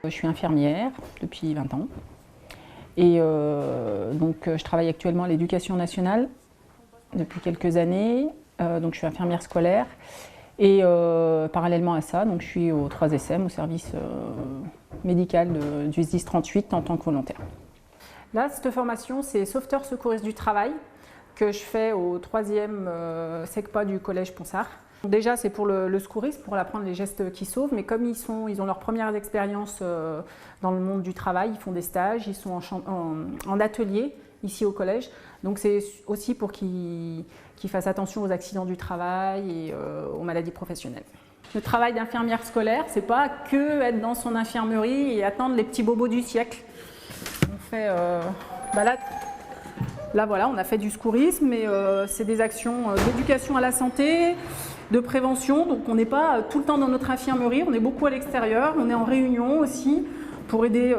Je suis infirmière depuis 20 ans et donc je travaille actuellement à l'Éducation nationale depuis quelques années. Donc je suis infirmière scolaire et parallèlement à ça, donc je suis au 3SM, au service médical du SDIS 38 en tant que volontaire. Là, cette formation, c'est sauveteur secouriste du travail que je fais au 3e SECPA du collège Ponsard. Déjà, c'est pour le secourisme, pour apprendre les gestes qui sauvent, mais comme ils ont leurs premières expériences dans le monde du travail, ils font des stages, ils sont en atelier ici au collège. Donc c'est aussi pour qu'ils fassent attention aux accidents du travail et aux maladies professionnelles. Le travail d'infirmière scolaire, c'est pas que être dans son infirmerie et attendre les petits bobos du siècle. On fait, là voilà, on a fait du secourisme, mais c'est des actions d'éducation à la santé, de prévention. Donc on n'est pas tout le temps dans notre infirmerie, on est beaucoup à l'extérieur, on est en réunion aussi pour aider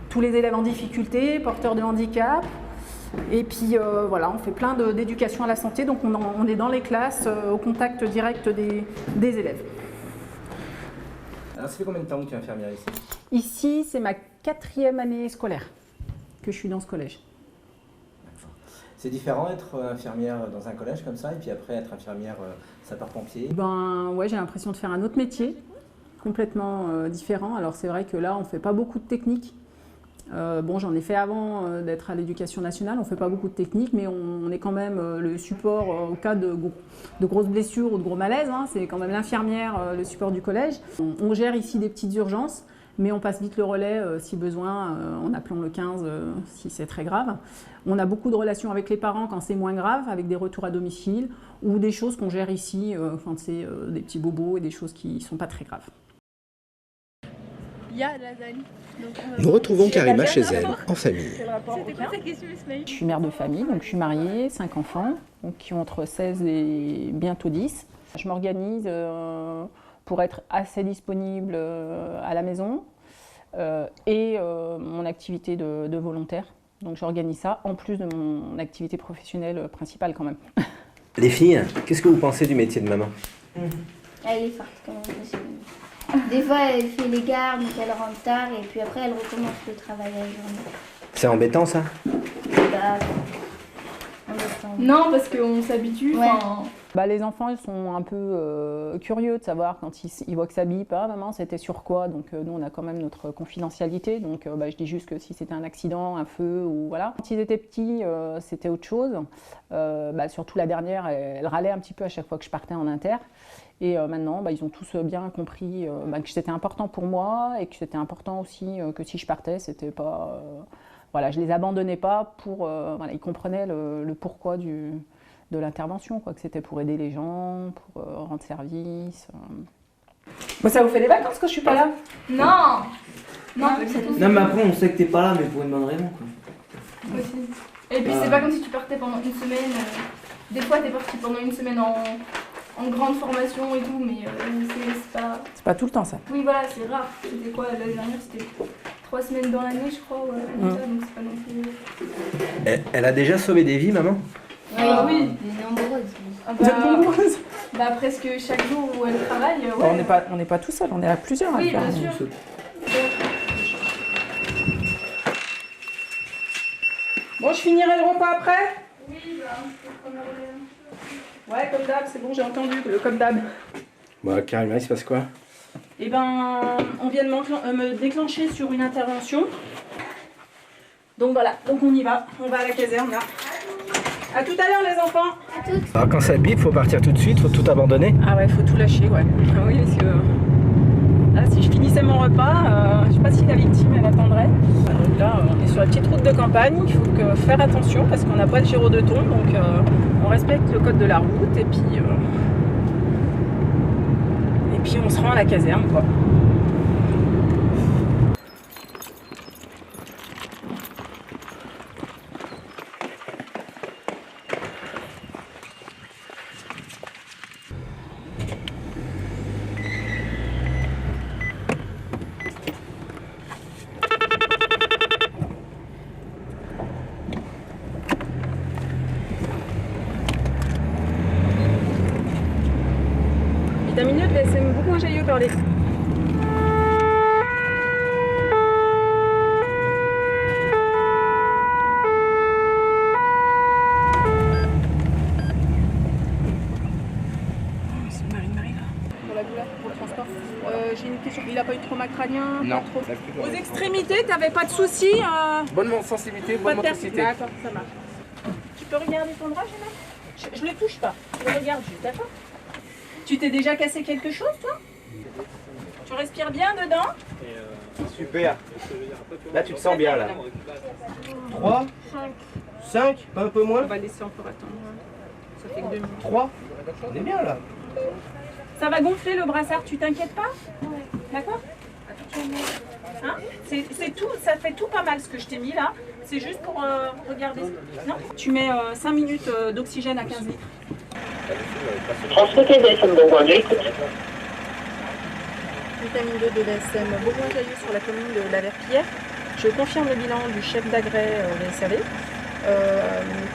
tous les élèves en difficulté, porteurs de handicap. Et puis voilà, on fait plein d'éducation à la santé, donc on est dans les classes, au contact direct des élèves. Alors ça fait combien de temps que tu es infirmière ici? Ici, c'est ma 4e année scolaire que je suis dans ce collège. C'est différent être infirmière dans un collège comme ça et puis après être infirmière sapeur-pompier? Ouais, j'ai l'impression de faire un autre métier, complètement différent. Alors c'est vrai que là, on ne fait pas beaucoup de technique. J'en ai fait avant d'être à l'Éducation nationale, on ne fait pas beaucoup de technique, mais on est quand même le support au cas de grosses blessures ou de gros malaises, hein, c'est quand même l'infirmière, le support du collège. On gère ici des petites urgences, mais on passe vite le relais si besoin, en appelant le 15 si c'est très grave. On a beaucoup de relations avec les parents quand c'est moins grave, avec des retours à domicile, ou des choses qu'on gère ici quand c'est des petits bobos et des choses qui ne sont pas très graves. Il y a de la lasagne. Nous retrouvons Karima chez elle, en famille. C'était quoi ta question, Ismaël? Je suis mère de famille, donc je suis mariée, 5 enfants, donc qui ont entre 16 et bientôt 10. Je m'organise pour être assez disponible à la maison et mon activité de volontaire. Donc j'organise ça en plus de mon activité professionnelle principale quand même. Les filles, qu'est-ce que vous pensez du métier de maman? Elle est forte quand même. Des fois, elle fait les gardes, donc elle rentre tard et puis après, elle recommence le travail la journée. C'est embêtant ça? Non, parce qu'on s'habitue. Ouais. Les enfants ils sont un peu curieux de savoir quand ils voient que ça bip, ah maman c'était sur quoi, donc nous on a quand même notre confidentialité, donc je dis juste que si c'était un accident, un feu ou voilà. Quand ils étaient petits c'était autre chose, surtout la dernière elle râlait un petit peu à chaque fois que je partais en inter. Et maintenant, ils ont tous bien compris que c'était important pour moi et que c'était important aussi que si je partais, c'était pas, je les abandonnais pas pour, ils comprenaient le pourquoi de l'intervention, que c'était pour aider les gens, pour rendre service. Ça vous fait des vacances que je suis pas là? Non, Non, mais après, on sait que t'es pas là, mais pour une bonne raison, quoi. Aussi. Et puis, c'est pas comme si tu partais pendant une semaine. Des fois, t'es parti pendant une semaine en grande formation et tout, mais c'est pas... C'est pas tout le temps, ça. Oui, voilà, c'est rare. C'était quoi, l'année dernière, c'était 3 semaines dans l'année, je crois, donc c'est pas non plus... Elle a déjà sauvé des vies, maman? Oui. Elle est nombreuse. Presque chaque jour où elle travaille, On n'est pas tout seul, on est à plusieurs. Oui, bien sûr. Bon, je finirai le repas après? Oui, Ouais, comme d'hab, c'est bon, j'ai entendu, le comme d'hab. Karima, il se passe quoi? On vient de me déclencher sur une intervention. Donc voilà, donc on y va, on va à la caserne là. À tout à l'heure les enfants. À toutes. Alors quand ça bip, faut partir tout de suite, faut tout abandonner? Ah ouais, faut tout lâcher, ouais. Ah oui, parce que là, si je finissais mon repas, je sais pas si la victime elle attendrait. Donc là, on est sur la petite route de campagne, il faut faire attention parce qu'on n'a pas le gyro de thon, donc on respecte le code de la route et puis on se rend à la caserne, quoi. Vitamine E, c'est beaucoup jailleux par les... la douleur pour le transport. J'ai une question. Il n'a pas eu de trauma crânien? Non. Pas trop. Aux extrémités, tu n'avais pas de soucis? Bonne sensibilité, bonne motricité. D'accord, ça marche. Tu peux regarder ton bras, Géna? Je ne le touche pas. Je le regarde juste, d'accord? Tu t'es déjà cassé quelque chose, toi? Tu respires bien dedans? Super. Là, tu te sens bien, là. 3, 5, pas un peu moins? On va laisser encore attendre. Ça fait que 2 minutes. 3. On est bien, là. Ça va gonfler le brassard, tu t'inquiètes pas? D'accord? Hein? C'est tout, ça fait tout pas mal ce que je t'ai mis là. C'est juste pour regarder. Non? Tu mets 5 minutes d'oxygène à 15 litres. Transmettez DSM Bourgoin, écoute. Vitamine 2 de l'ASM Bourgoin-Jallieu sur la commune de La Verpillière. Je confirme le bilan du chef d'agrès VSAV.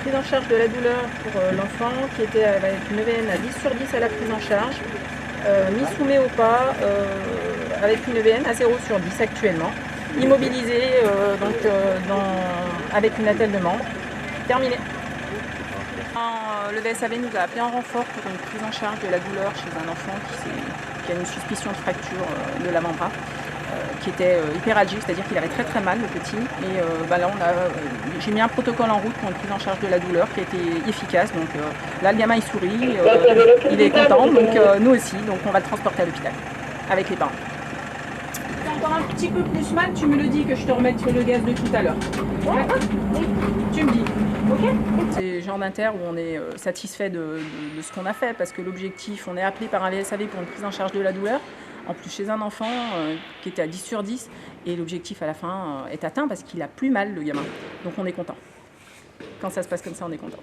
Prise en charge de la douleur pour l'enfant qui était avec une EVN à 10 sur 10 à la prise en charge. Mis sous méopa avec une EVN à 0 sur 10 actuellement. Immobilisé avec une attelle de membre. Terminé. Le VSAV nous a appelé en renfort pour une prise en charge de la douleur chez un enfant qui a une suspicion de fracture de l'avant-bras, qui était hyperalgique, c'est-à-dire qu'il avait très très mal, le petit. Et là, j'ai mis un protocole en route pour une prise en charge de la douleur qui a été efficace. Donc là, le gamin il sourit, il est content, donc nous aussi. Donc on va le transporter à l'hôpital avec les parents. Si t'as encore un petit peu plus mal, tu me le dis que je te remette sur le gaz de tout à l'heure. D'accord? Tu me dis. Ok. C'est le genre d'inter où on est satisfait de ce qu'on a fait parce que l'objectif, on est appelé par un VSAV pour une prise en charge de la douleur, en plus chez un enfant qui était à 10 sur 10 et l'objectif à la fin est atteint parce qu'il a plus mal le gamin. Donc on est content. Quand ça se passe comme ça, on est content.